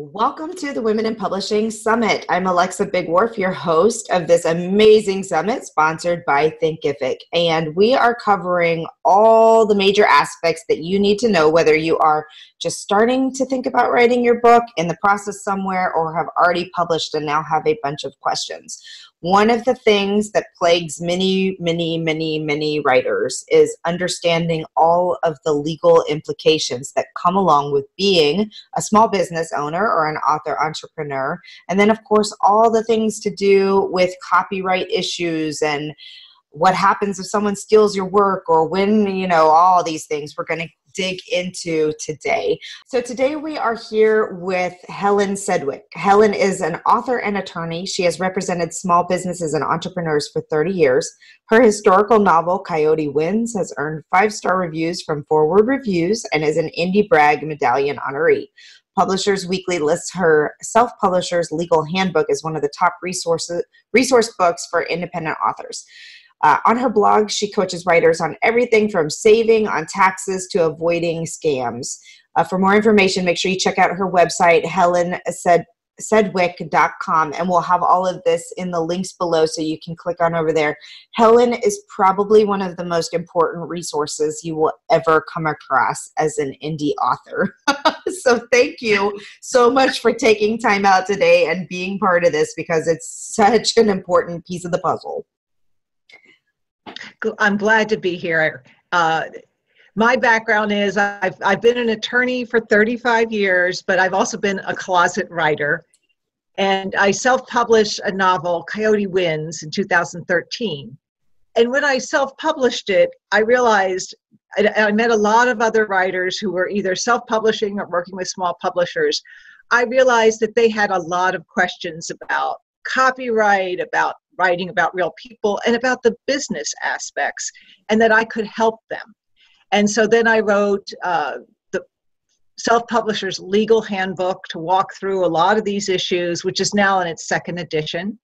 Welcome to the Women in Publishing Summit. I'm Alexa Bigwarf, your host of this amazing summit sponsored by Thinkific. And we are covering all the major aspects that you need to know, whether you are just starting to think about writing your book, in the process somewhere, or have already published and now have a bunch of questions. One of the things that plagues many writers is understanding all of the legal implications that come along with being a small business owner or an author entrepreneur. And then, of course, all the things to do with copyright issues and what happens if someone steals your work or when, all these things we're going to dig into today. So today we are here with Helen Sedwick. Helen is an author and attorney. She has represented small businesses and entrepreneurs for 30 years. Her historical novel, Coyote Wins, has earned 5-star reviews from Forward Reviews and is an Indie Brag Medallion honoree. Publishers Weekly lists her Self-Publisher's Legal Handbook as one of the top resource books for independent authors. On her blog, she coaches writers on everything from saving on taxes to avoiding scams. For more information, make sure you check out her website, helensedwick.com, and we'll have all of this in the links below so you can click on over there. Helen is probably one of the most important resources you will ever come across as an indie author. So thank you so much for taking time out today and being part of this because it's such an important piece of the puzzle. I'm glad to be here. My background is I've been an attorney for 35 years, but I've also been a closet writer. And I self-published a novel, Coyote Wins, in 2013. And when I self-published it, I realized I met a lot of other writers who were either self-publishing or working with small publishers. I realized that they had a lot of questions about copyright, about writing about real people, and about the business aspects, and that I could help them. And so then I wrote the Self-Publisher's Legal Handbook to walk through a lot of these issues, which is now in its 2nd edition.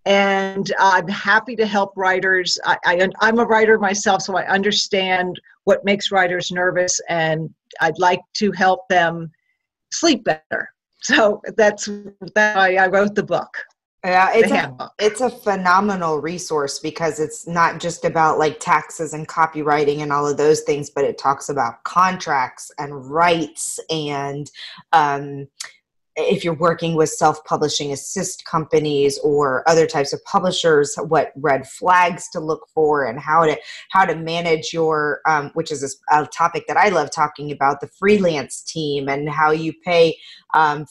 And I'm happy to help writers. I'm a writer myself, so I understand what makes writers nervous, and I'd like to help them sleep better. So that's why I wrote the book. Yeah, it's a phenomenal resource because it's not just about like taxes and copywriting and all of those things, but it talks about contracts and rights and if you're working with self-publishing assist companies or other types of publishers, what red flags to look for and how to manage your, which is a topic that I love talking about, the freelance team and how you pay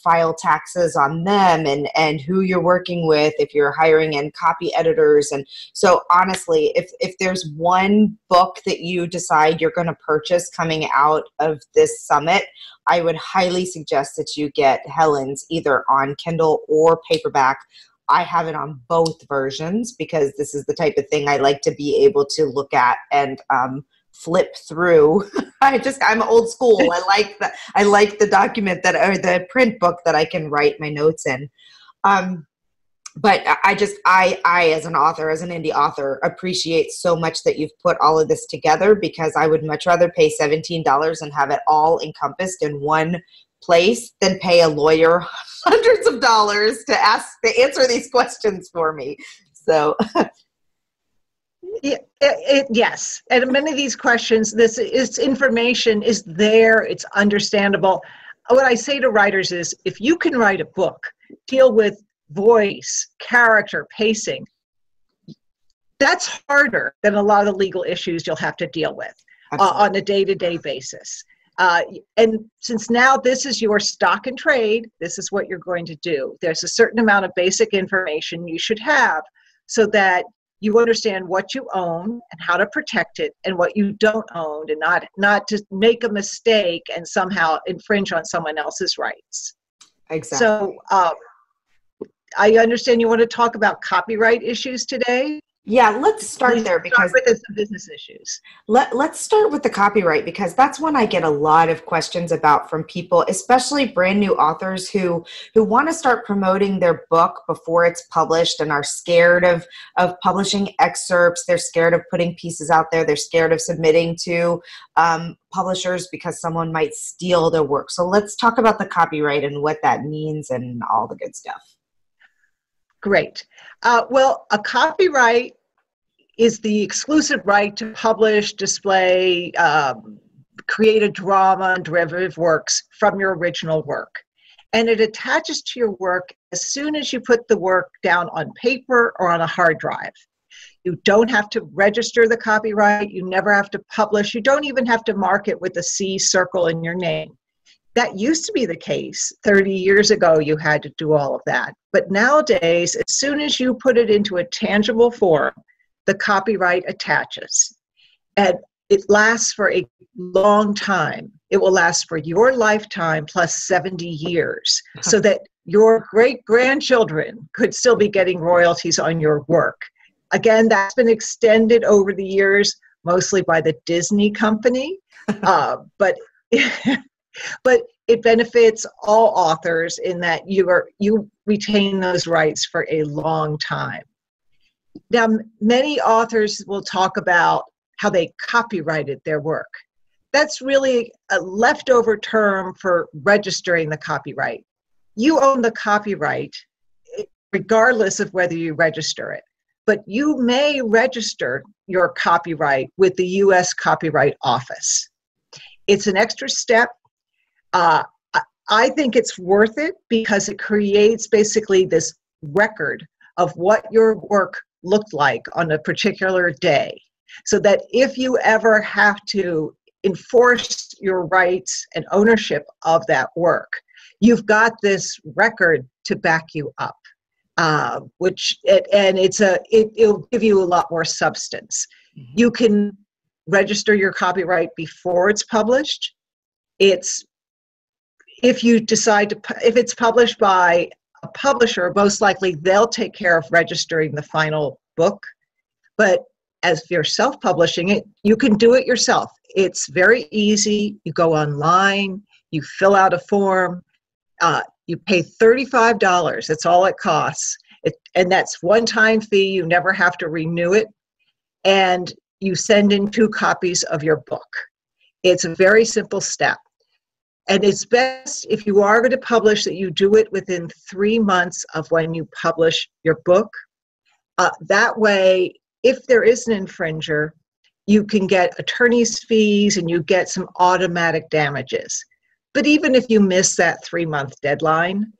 file taxes on them and who you're working with if you're hiring in copy editors. And so honestly, if there's one book that you decide you're going to purchase coming out of this summit, I would highly suggest that you get Helen's either on Kindle or paperback. I have it on both versions because this is the type of thing I like to be able to look at and flip through. I'm old school. I like the document or the print book that I can write my notes in. But I, as an author, as an indie author, appreciate so much that you've put all of this together because I would much rather pay $17 and have it all encompassed in one place than pay a lawyer hundreds of dollars to answer these questions for me. So. Yes. And many of these questions, this information is there. It's understandable. What I say to writers is, if you can write a book, deal with voice, character, pacing, that's harder than a lot of the legal issues you'll have to deal with on a day-to-day basis. And since now this is your stock and trade, this is what you're going to do. There's a certain amount of basic information you should have so that you understand what you own and how to protect it and what you don't own, and not to make a mistake and somehow infringe on someone else's rights. Exactly. So I understand you want to talk about copyright issues today. Yeah, let's We start there start because with some business issues. let's start with the copyright because that's one I get a lot of questions about from people, especially brand new authors who want to start promoting their book before it's published and are scared of publishing excerpts. They're scared of putting pieces out there. They're scared of submitting to publishers because someone might steal their work. So let's talk about the copyright and what that means and all the good stuff. Great. Well, a copyright is the exclusive right to publish, display, create a drama and derivative works from your original work. And it attaches to your work as soon as you put the work down on paper or on a hard drive. You don't have to register the copyright. You never have to publish. You don't even have to mark it with a C circle in your name. That used to be the case. 30 years ago, you had to do all of that. But nowadays, as soon as you put it into a tangible form, the copyright attaches. And it lasts for a long time. It will last for your lifetime plus 70 years, so that your great-grandchildren could still be getting royalties on your work. Again, that's been extended over the years, mostly by the Disney company, but it benefits all authors in that you retain those rights for a long time. Now, many authors will talk about how they copyrighted their work. That's really a leftover term for registering the copyright. You own the copyright regardless of whether you register it, but you may register your copyright with the U.S. Copyright Office. It's an extra step. I think it's worth it because it creates basically this record of what your work looked like on a particular day, so that if you ever have to enforce your rights and ownership of that work, you've got this record to back you up, it'll give you a lot more substance. Mm-hmm. You can register your copyright before it's published. If it's published by a publisher, most likely they'll take care of registering the final book. But as if you're self-publishing it, you can do it yourself. It's very easy. You go online, you fill out a form, you pay $35. That's all it costs. And that's one-time fee. You never have to renew it. And you send in 2 copies of your book. It's a very simple step. And it's best if you are going to publish that you do it within 3 months of when you publish your book. That way, if there is an infringer, you can get attorney's fees and you get some automatic damages. But even if you miss that 3-month deadline,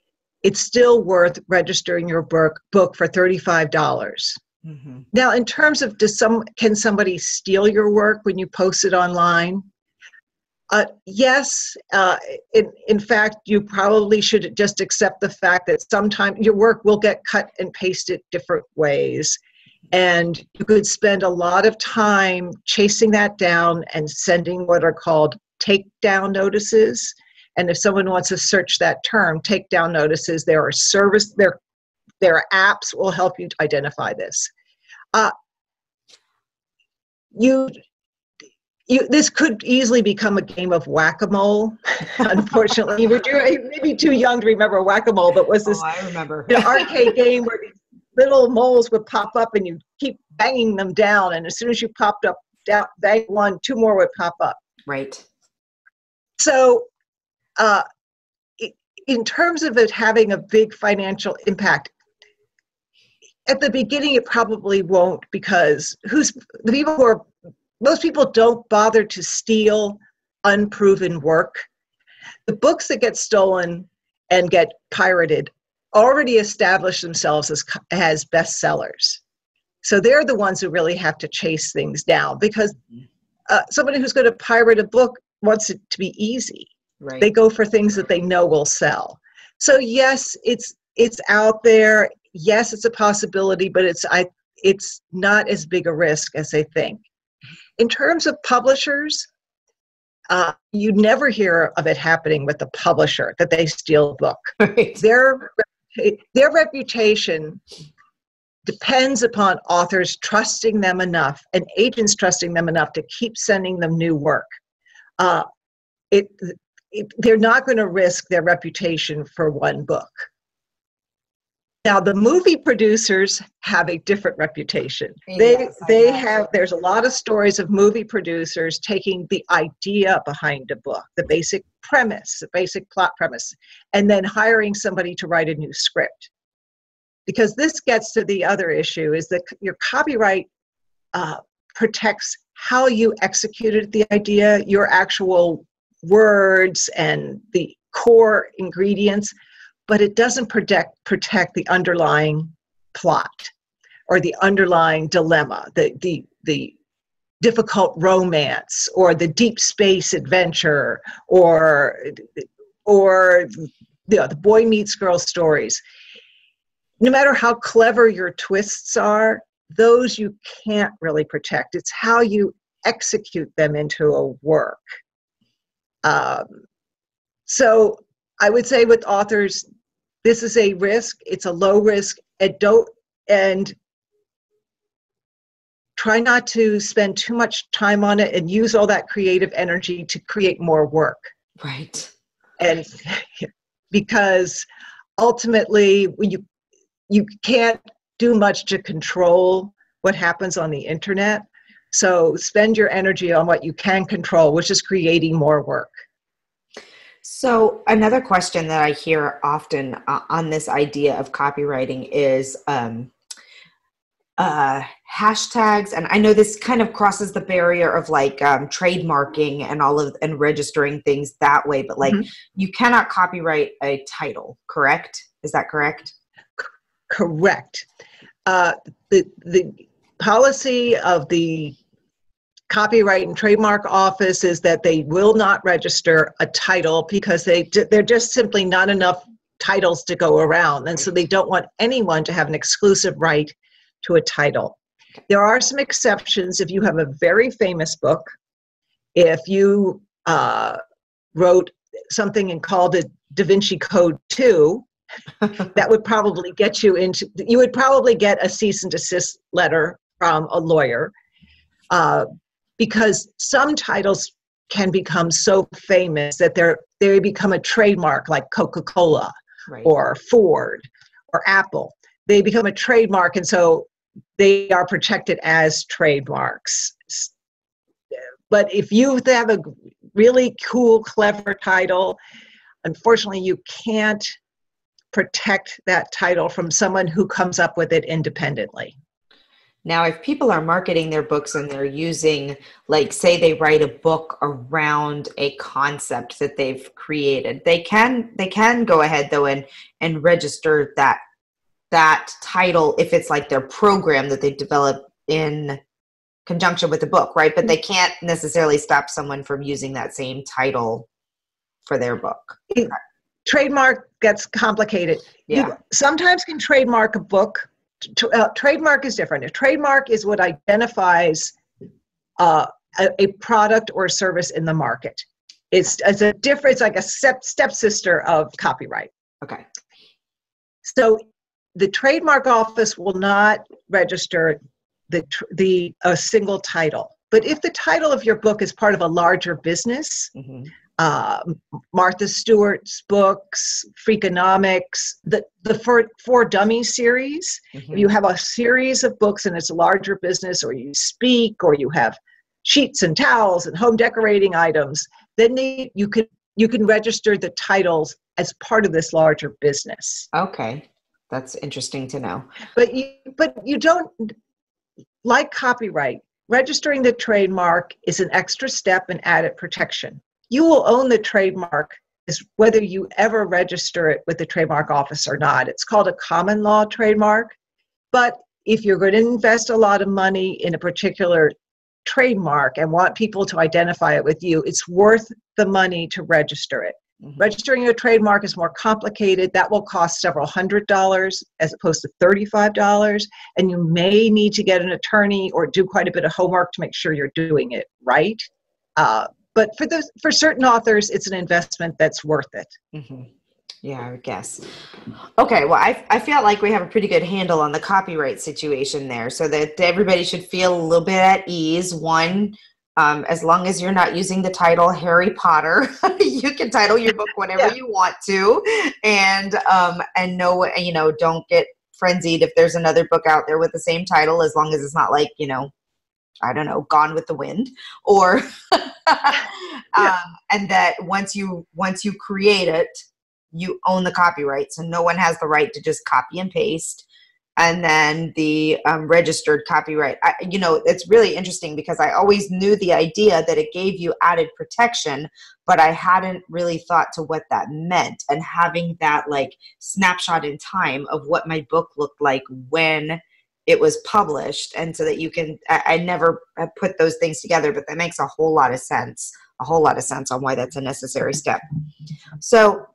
it's still worth registering your book for $35. Mm-hmm. Now, in terms of can somebody steal your work when you post it online? Yes. In fact, you probably should just accept the fact that sometimes your work will get cut and pasted different ways. And you could spend a lot of time chasing that down and sending what are called takedown notices. And if someone wants to search that term, takedown notices, there are apps will help you to identify this. This could easily become a game of whack-a-mole. Unfortunately, you were maybe too young to remember whack-a-mole, but was this I remember. Arcade game where these little moles would pop up and you keep banging them down, and as soon as you popped up down, bang one, 2 more would pop up. Right. So, in terms of it having a big financial impact, at the beginning it probably won't, because most people don't bother to steal unproven work. The books that get stolen and get pirated already establish themselves as bestsellers. So they're the ones who really have to chase things down, because somebody who's going to pirate a book wants it to be easy. Right. They go for things that they know will sell. So yes, it's out there. Yes, it's a possibility, but it's not as big a risk as they think. In terms of publishers, you never hear of it happening with the publisher, that they steal a book. Right. Their reputation depends upon authors trusting them enough and agents trusting them enough to keep sending them new work. Uh, they're not going to risk their reputation for one book. Now, the movie producers have a different reputation. Yes, They have, there's a lot of stories of movie producers taking the idea behind a book, the basic premise, the basic plot premise, and then hiring somebody to write a new script. Because this gets to the other issue, is that your copyright protects how you executed the idea, your actual words and the core ingredients, but it doesn't protect the underlying plot or the underlying dilemma, the difficult romance or the deep space adventure or the boy meets girl stories. No matter how clever your twists are, those you can't really protect. It's how you execute them into a work. So I would say with authors, this is a risk. It's a low risk, and try not to spend too much time on it and use all that creative energy to create more work. Right. And because ultimately, when you can't do much to control what happens on the internet. So spend your energy on what you can control, which is creating more work. So another question that I hear often on this idea of copywriting is hashtags, and I know this kind of crosses the barrier of like trademarking and registering things that way, but like you cannot copyright a title, correct? Is that correct? Correct. The policy of the Copyright and Trademark Office is that they will not register a title because they're just simply not enough titles to go around. And so they don't want anyone to have an exclusive right to a title. There are some exceptions. If you have a very famous book, if you wrote something and called it Da Vinci Code 2, that would probably get you would probably get a cease and desist letter from a lawyer. Because some titles can become so famous that they become a trademark, like Coca-Cola, right, or Ford or Apple. They become a trademark, and so they are protected as trademarks. But if you have a really cool, clever title, unfortunately, you can't protect that title from someone who comes up with it independently. Now, if people are marketing their books and they're using, like, say they write a book around a concept that they've created, they can go ahead though and register that title if it's like their program that they develop in conjunction with the book, right? But they can't necessarily stop someone from using that same title for their book. Trademark gets complicated. Yeah. You sometimes can trademark a book. Trademark is different. A trademark is what identifies a product or service in the market. It's a difference, like a stepsister of copyright. Okay. So the trademark office will not register a single title. But if the title of your book is part of a larger business, Martha Stewart's books, Freakonomics, the For Dummies series. If you have a series of books and it's a larger business, or you speak, or you have sheets and towels and home decorating items, then you can register the titles as part of this larger business. Okay, that's interesting to know. But you don't, like copyright, registering the trademark is an extra step and added protection. You will own the trademark whether you ever register it with the trademark office or not. It's called a common law trademark. But if you're going to invest a lot of money in a particular trademark and want people to identify it with you, it's worth the money to register it. Registering a trademark is more complicated. That will cost several $100s as opposed to $35. And you may need to get an attorney or do quite a bit of homework to make sure you're doing it right. But for certain authors, it's an investment that's worth it. Yeah, I would guess. Okay, well, I feel like we have a pretty good handle on the copyright situation there, so that everybody should feel a little bit at ease. One, as long as you're not using the title Harry Potter, you can title your book whatever Yeah. you want to, and no, you know, don't get frenzied if there's another book out there with the same title, as long as it's not like, you know, I don't know, Gone with the Wind, or Yeah. and that once you create it, you own the copyright, so no one has the right to just copy and paste. And then the registered copyright. You know, it's really interesting because I always knew the idea that it gave you added protection, but I hadn't really thought to what that meant. And having that like snapshot in time of what my book looked like when it was published, and so that you can, I never put those things together, but that makes a whole lot of sense, on why that's a necessary step. So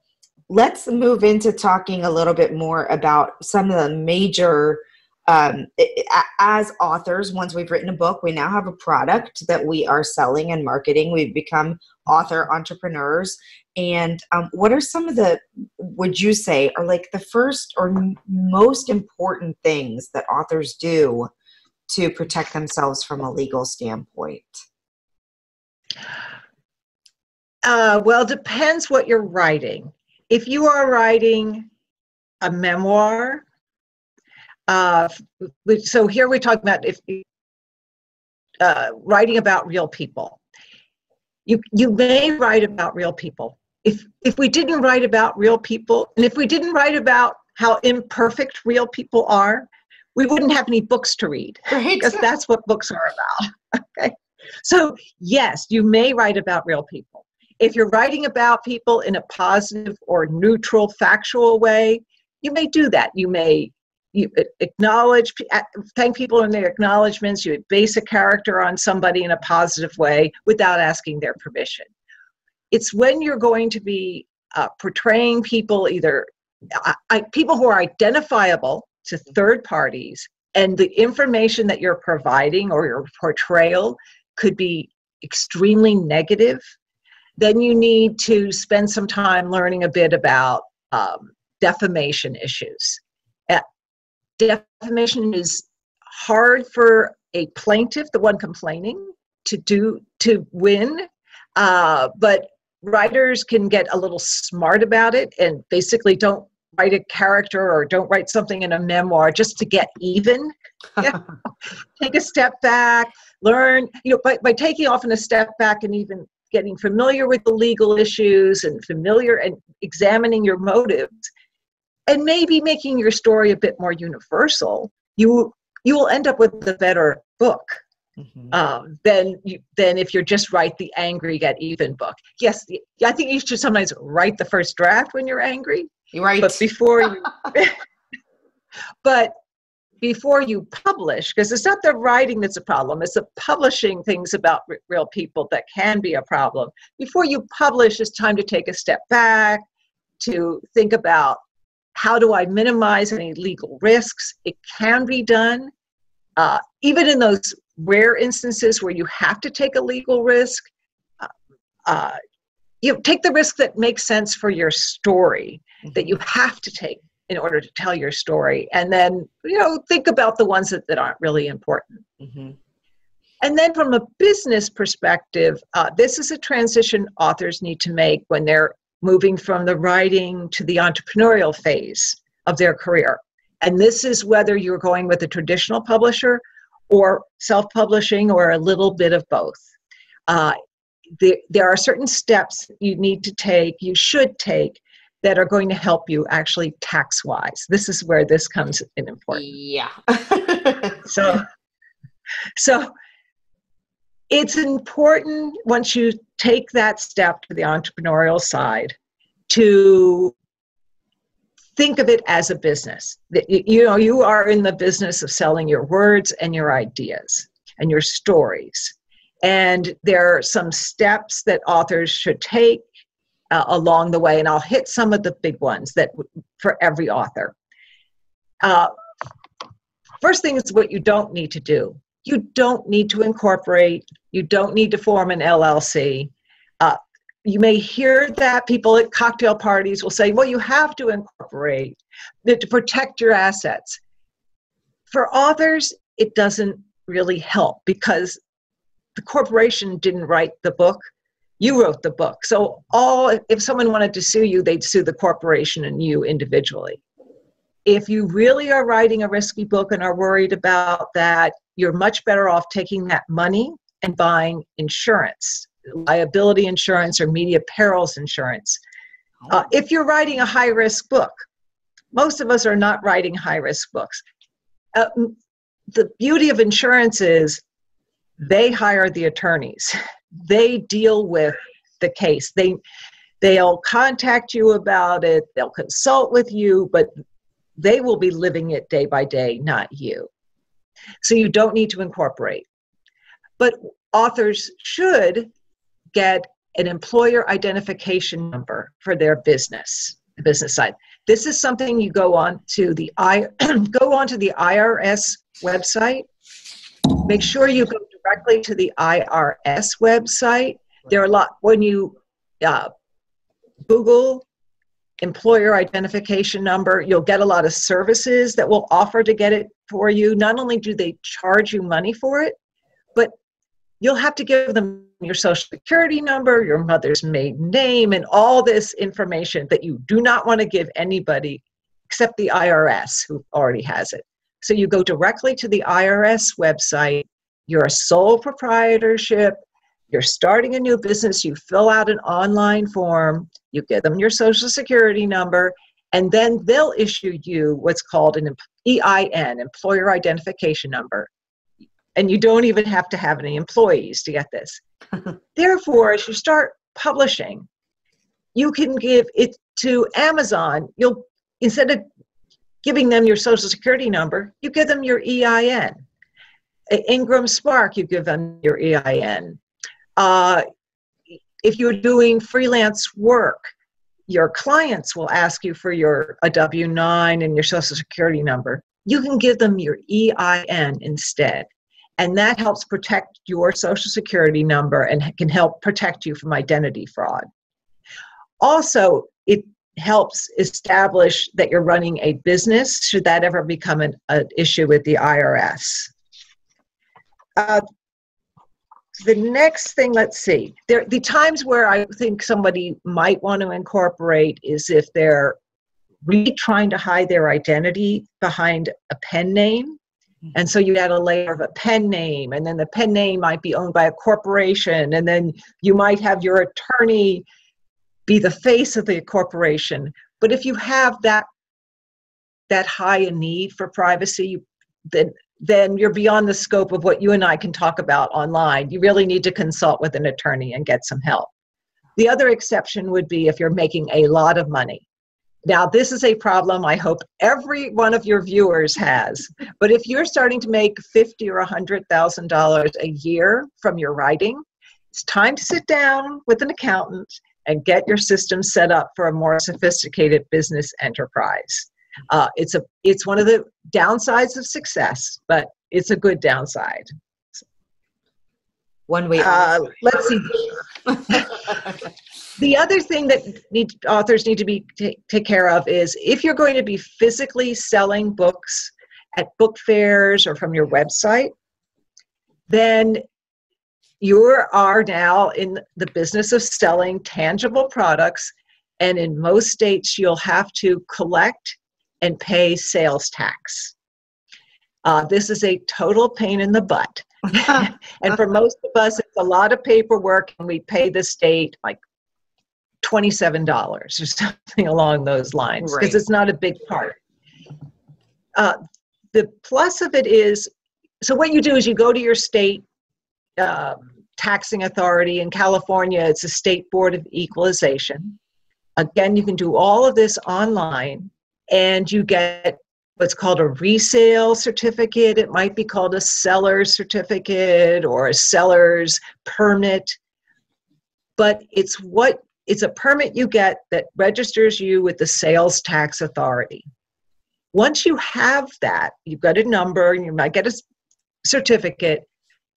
let's move into talking a little bit more about some of the major, as authors, once we've written a book, we now have a product that we are selling and marketing. We've become author entrepreneurs. And what are some of the, would you say, are like the first or most important things that authors do to protect themselves from a legal standpoint? Well, it depends what you're writing. If you are writing a memoir, so here we're talking about if writing about real people. You may write about real people. If we didn't write about real people, and if we didn't write about how imperfect real people are, we wouldn't have any books to read, Right. because that's what books are about. Okay, so yes, you may write about real people. If you're writing about people in a positive or neutral, factual way, you may do that. You acknowledge, thank people in their acknowledgments. You base a character on somebody in a positive way without asking their permission. It's when you're going to be portraying people, either people who are identifiable to third parties, and the information that you're providing or your portrayal could be extremely negative, then you need to spend some time learning a bit about defamation issues. Defamation is hard for a plaintiff, the one complaining, to win, but writers can get a little smart about it and basically don't write a character or don't write something in a memoir just to get even. Yeah. Take a step back, learn, by taking often a step back and even getting familiar with the legal issues and examining your motives, and maybe making your story a bit more universal, you will end up with a better book. Mm-hmm. Than if you're just write the angry get even book. Yes, I think you should sometimes write the first draft when you're angry. You're right. But before you publish, because it's not the writing that's a problem, it's the publishing things about real people that can be a problem. Before you publish, it's time to take a step back, to think about, how do I minimize any legal risks? It can be done. Even in those rare instances where you have to take a legal risk, take the risk that makes sense for your story, mm-hmm. that you have to take in order to tell your story. And then, think about the ones that aren't really important. Mm-hmm. And then from a business perspective, this is a transition authors need to make when they're moving from the writing to the entrepreneurial phase of their career. And this is whether you're going with a traditional publisher or self-publishing or a little bit of both. There are certain steps you need to take, you should take, that are going to help you actually tax-wise. This is where this comes in important. Yeah. So it's important, once you take that step to the entrepreneurial side, to think of it as a business. You are in the business of selling your words and your ideas and your stories. And there are some steps that authors should take along the way, and I'll hit some of the big ones that for every author. First thing is what you don't need to do. You don't need to incorporate. You don't need to form an LLC. you may hear that people at cocktail parties will say, well, you have to incorporate to protect your assets. For authors, it doesn't really help because the corporation didn't write the book. You wrote the book. So if someone wanted to sue you, they'd sue the corporation and you individually. If you really are writing a risky book and are worried about that, you're much better off taking that money and buying insurance, liability insurance or media perils insurance. If you're writing a high-risk book, most of us are not writing high-risk books. The beauty of insurance is they hire the attorneys. They deal with the case. They'll contact you about it. They'll consult with you, but they will be living it day by day, not you. So you don't need to incorporate. But authors should get an employer identification number for their business, the business side. This is something you go on to the IRS website. Make sure you go directly to the IRS website. There are a lot, when you Google employer identification number, you'll get a lot of services that will offer to get it for you. Not only do they charge you money for it, but you'll have to give them your social security number, your mother's maiden name, and all this information that you do not want to give anybody except the IRS who already has it. So you go directly to the IRS website. You're a sole proprietorship. You're starting a new business. You fill out an online form. You give them your social security number, and then they'll issue you what's called an EIN, employer identification number. And you don't even have to have any employees to get this. Therefore, as you start publishing, you can give it to Amazon. Instead of giving them your social security number, you give them your EIN. Ingram Spark, you give them your EIN. If you're doing freelance work, your clients will ask you for a W-9 and your social security number. You can give them your EIN instead. And that helps protect your social security number and can help protect you from identity fraud. Also, it helps establish that you're running a business, should that ever become an issue with the IRS. The next thing, let's see. The times where I think somebody might want to incorporate is if they're really trying to hide their identity behind a pen name. And so you add a layer of a pen name, and then the pen name might be owned by a corporation, and then you might have your attorney be the face of the corporation. But if you have that high a need for privacy, then you're beyond the scope of what you and I can talk about online. You really need to consult with an attorney and get some help. The other exception would be if you're making a lot of money. Now, this is a problem I hope every one of your viewers has. But if you're starting to make $50,000 or $100,000 a year from your writing, it's time to sit down with an accountant and get your system set up for a more sophisticated business enterprise. It's one of the downsides of success, but it's a good downside. One way. Let's see. The other thing that authors need to take care of is if you're going to be physically selling books at book fairs or from your website, then you are now in the business of selling tangible products, and in most states you'll have to collect and pay sales tax. This is a total pain in the butt. And for most of us, it's a lot of paperwork, and we pay the state like $27 or something along those lines, because it's not a big part. The plus of it is, so what you do is you go to your state taxing authority. In California, it's a State Board of Equalization. Again, you can do all of this online, and you get what's called a resale certificate. It might be called a seller's certificate or a seller's permit, but it's a permit you get that registers you with the sales tax authority. Once you have that, you've got a number, and you might get a certificate,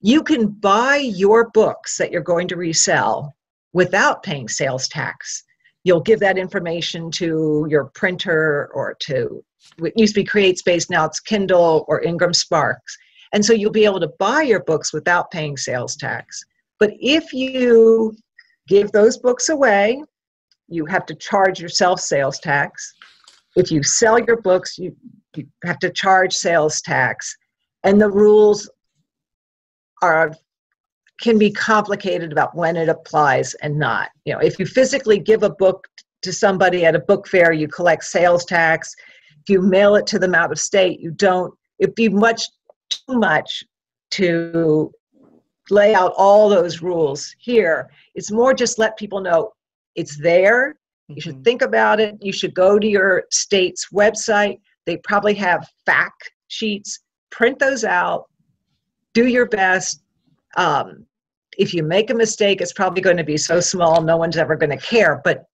you can buy your books that you're going to resell without paying sales tax. You'll give that information to your printer or to, it used to be CreateSpace, now it's Kindle or Ingram Sparks. And so you'll be able to buy your books without paying sales tax. But if you give those books away, you have to charge yourself sales tax. If you sell your books, you have to charge sales tax. And the rules can be complicated about when it applies and not. You know, if you physically give a book to somebody at a book fair, you collect sales tax. If you mail it to them out of state, you don't. It'd be too much to lay out all those rules here. It's more just let people know it's there. You should think about it. You should go to your state's website. They probably have fact sheets. Print those out. Do your best. If you make a mistake, it's probably going to be so small no one's ever going to care. But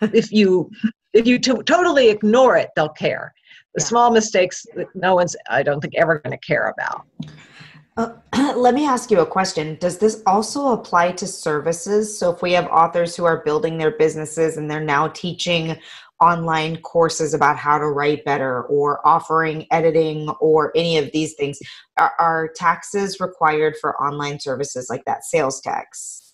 if you totally ignore it, they'll care. The small mistakes that no one's, I don't think, ever going to care about. Let me ask you a question. Does this also apply to services? So if we have authors who are building their businesses and they're now teaching online courses about how to write better or offering editing or any of these things, are taxes required for online services like that, sales tax?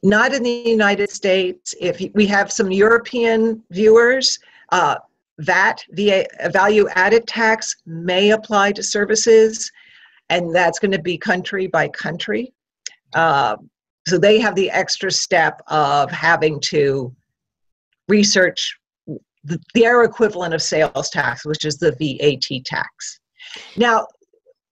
Not in the United States. If we have some European viewers, VAT, the value added tax, may apply to services. And that's going to be country by country. So they have the extra step of having to research their equivalent of sales tax, which is the VAT tax. Now,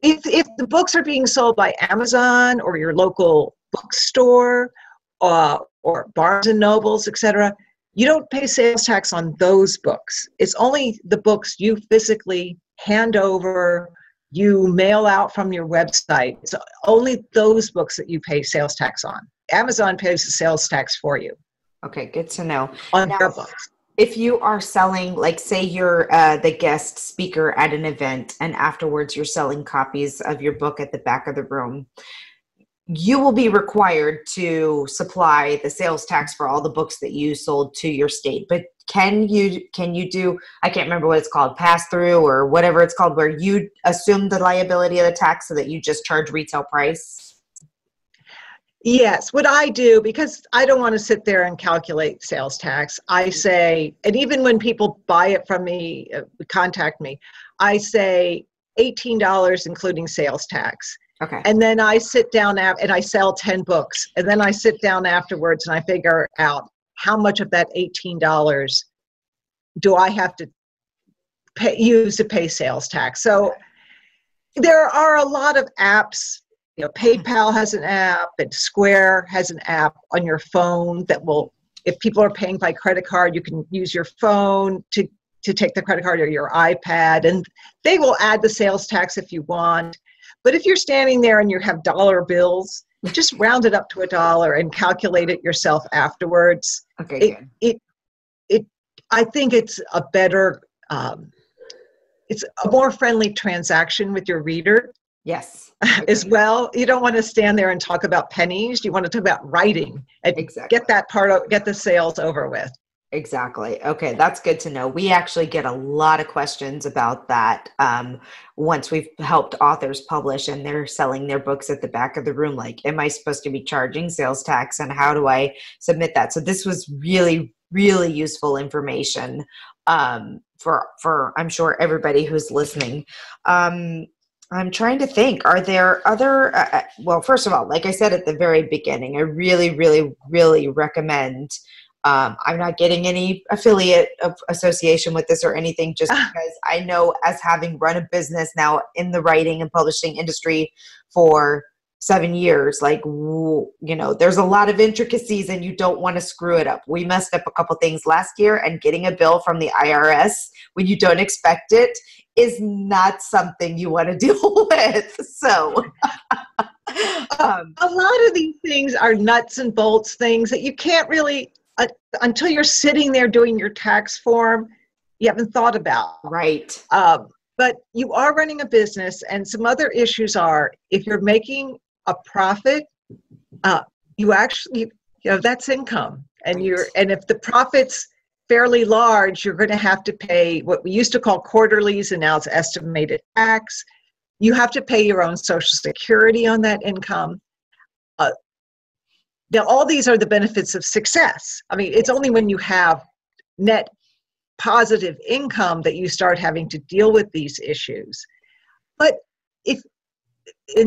if the books are being sold by Amazon or your local bookstore or Barnes and Nobles, etc., you don't pay sales tax on those books. It's only the books you physically hand over, you mail out from your website. It's only those books that you pay sales tax on. Amazon pays the sales tax for you. Okay, good to know. On now, their books. If you are selling, like say you're the guest speaker at an event and afterwards you're selling copies of your book at the back of the room, you will be required to supply the sales tax for all the books that you sold to your state. But can you do, I can't remember what it's called, pass through or whatever it's called, where you assume the liability of the tax so that you just charge retail price? Yes, what I do, because I don't want to sit there and calculate sales tax, I say, and even when people buy it from me, contact me, I say $18 including sales tax. Okay. And then I sit down and I sell 10 books. And then I sit down afterwards and I figure out how much of that $18 do I have to use to pay sales tax. So there are a lot of apps. You know, PayPal has an app and Square has an app on your phone that will, if people are paying by credit card, you can use your phone to take the credit card or your iPad, and they will add the sales tax if you want. But if you're standing there and you have dollar bills, just round it up to $1 and calculate it yourself afterwards. Okay, good. I think it's a better, it's a more friendly transaction with your reader. Yes. As well. You don't want to stand there and talk about pennies. You want to talk about writing and get that part, get the sales over with. Exactly. Okay, that's good to know. We actually get a lot of questions about that once we've helped authors publish and they're selling their books at the back of the room. Like, am I supposed to be charging sales tax and how do I submit that? So this was really, really useful information for I'm sure everybody who's listening. I'm trying to think, are there other, well, first of all, like I said at the very beginning, I really, really, really recommend, I'm not getting any affiliate association with this or anything, just because I know, as having run a business now in the writing and publishing industry for 7 years, like, you know, there's a lot of intricacies and you don't want to screw it up. We messed up a couple things last year, and getting a bill from the IRS when you don't expect it is not something you want to deal with. So a lot of these things are nuts and bolts things that you can't really, until you're sitting there doing your tax form, you haven't thought about. Right. But you are running a business, and some other issues are, if you're making a profit, you that's income. And Right. and if the profit's fairly large, you're going to have to pay what we used to call quarterlies, and now it's estimated tax. You have to pay your own Social Security on that income. Uh, Now, all these are the benefits of success. I mean, it's only when you have net positive income that you start having to deal with these issues. But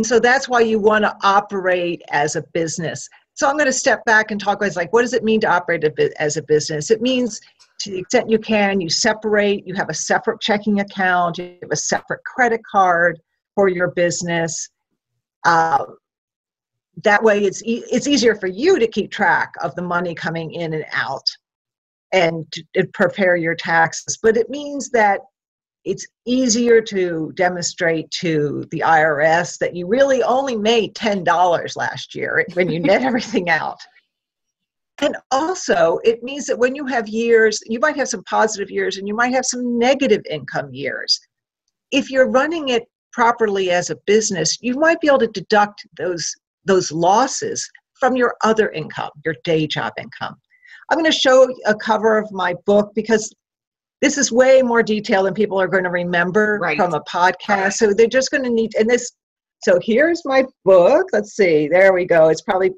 so that's why you want to operate as a business. So I'm going to step back and talk about, like, what does it mean to operate as a business? It means, to the extent you can, you have a separate checking account, you have a separate credit card for your business. That way it's easier for you to keep track of the money coming in and out and to prepare your taxes. But it means that it's easier to demonstrate to the IRS that you really only made $10 last year when you net everything out. And also, it means that when you have years, you might have some positive years and you might have some negative income years. If you're running it properly as a business, you might be able to deduct those losses from your other income, your day job income. I'm going to show a cover of my book because this is way more detail than people are going to remember from a podcast. So they're just going to need, so here's my book. Let's see, there we go. It's perfectly,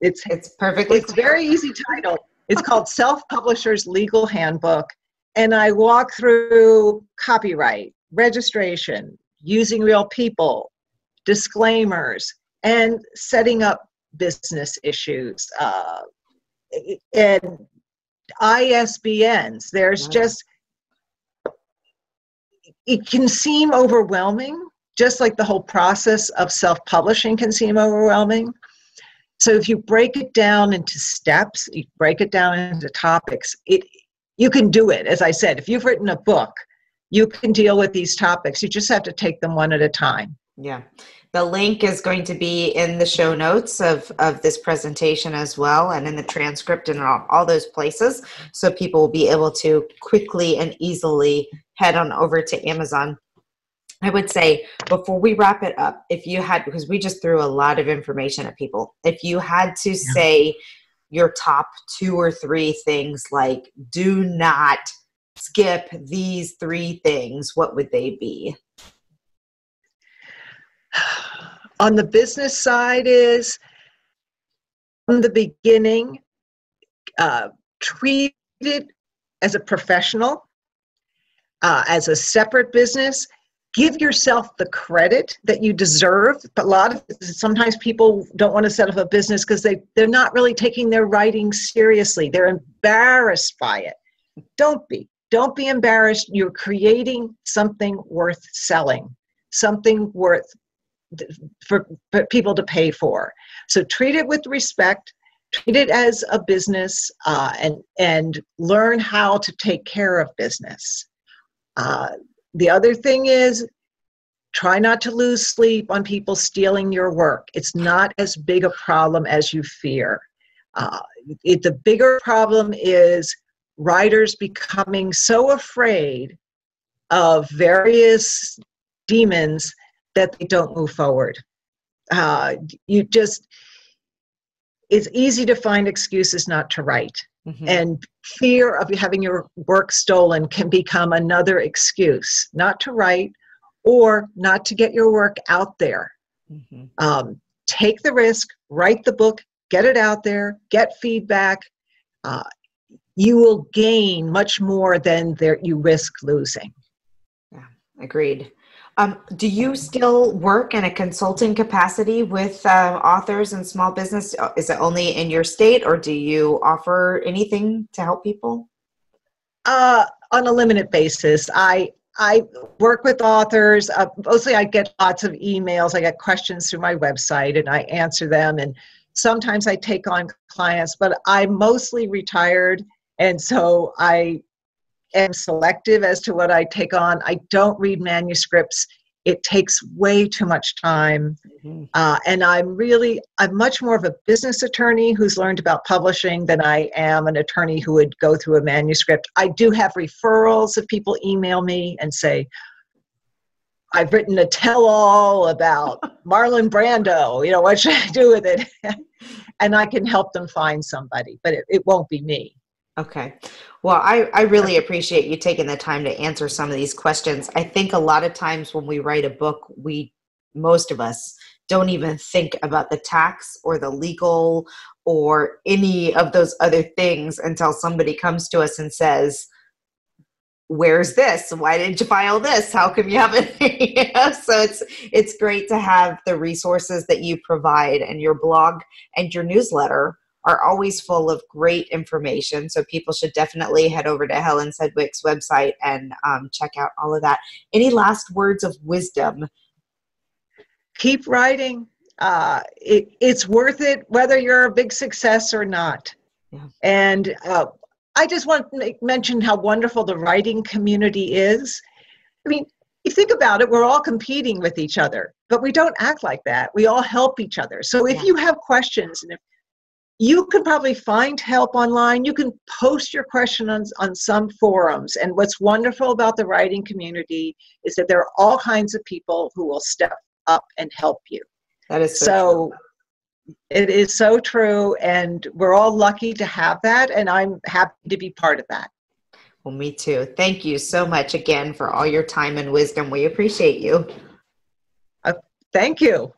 it's very easy title. It's called Self-Publisher's Legal Handbook. And I walk through copyright, registration, using real people, disclaimers, and setting up business issues, and ISBNs. There's just, it can seem overwhelming, just like the whole process of self-publishing can seem overwhelming. So if you break it down into steps, you break it down into topics, you can do it. As I said, if you've written a book, you can deal with these topics. You just have to take them one at a time. Yeah. The link is going to be in the show notes of this presentation as well, and in the transcript and all those places. So people will be able to quickly and easily head on over to Amazon. I would say, before we wrap it up, if you had, because we just threw a lot of information at people, if you had to say your top 2 or 3 things, like, do not skip these 3 things, what would they be? On the business side is, from the beginning, treat it as a professional, as a separate business. Give yourself the credit that you deserve. But sometimes people don't want to set up a business because they're not really taking their writing seriously. They're embarrassed by it. Don't be embarrassed. You're creating something worth selling, something worth for people to pay for. So treat it with respect, treat it as a business, and learn how to take care of business. The other thing is, try not to lose sleep on people stealing your work. It's not as big a problem as you fear. The bigger problem is writers becoming so afraid of various demons that they don't move forward. It's easy to find excuses not to write. Mm-hmm. And fear of having your work stolen can become another excuse not to write or not to get your work out there. Mm-hmm. Take the risk, write the book, get it out there, get feedback. You will gain much more than you risk losing. Yeah, agreed. Do you still work in a consulting capacity with authors and small business? Is it only in your state, or do you offer anything to help people? On a limited basis. I work with authors. Mostly I get lots of emails. I get questions through my website and I answer them. And sometimes I take on clients, but I'm mostly retired. And so I am selective as to what I take on. I don't read manuscripts. It takes way too much time. Mm-hmm. And I'm much more of a business attorney who's learned about publishing than I am an attorney who would go through a manuscript. I do have referrals if people email me and say, I've written a tell-all about Marlon Brando, what should I do with it? And I can help them find somebody, but it won't be me. Okay. Well, I really appreciate you taking the time to answer some of these questions. I think a lot of times when we write a book, most of us don't even think about the tax or the legal or any of those other things until somebody comes to us and says, where's this? Why didn't you file this? How come you haven't? So it's great to have the resources that you provide, and your blog and your newsletter are always full of great information. So people should definitely head over to Helen Sedwick's website and check out all of that. Any last words of wisdom? Keep writing. It's worth it, whether you're a big success or not. Yeah. And I just want to mention how wonderful the writing community is. I mean, you think about it, we're all competing with each other, but we don't act like that. We all help each other. So if you have questions, and if you can probably find help online, you can post your question on some forums. And what's wonderful about the writing community is that there are all kinds of people who will step up and help you. That is so true. It is so true, and we're all lucky to have that, and I'm happy to be part of that. Well, me too. Thank you so much again for all your time and wisdom. We appreciate you. Thank you.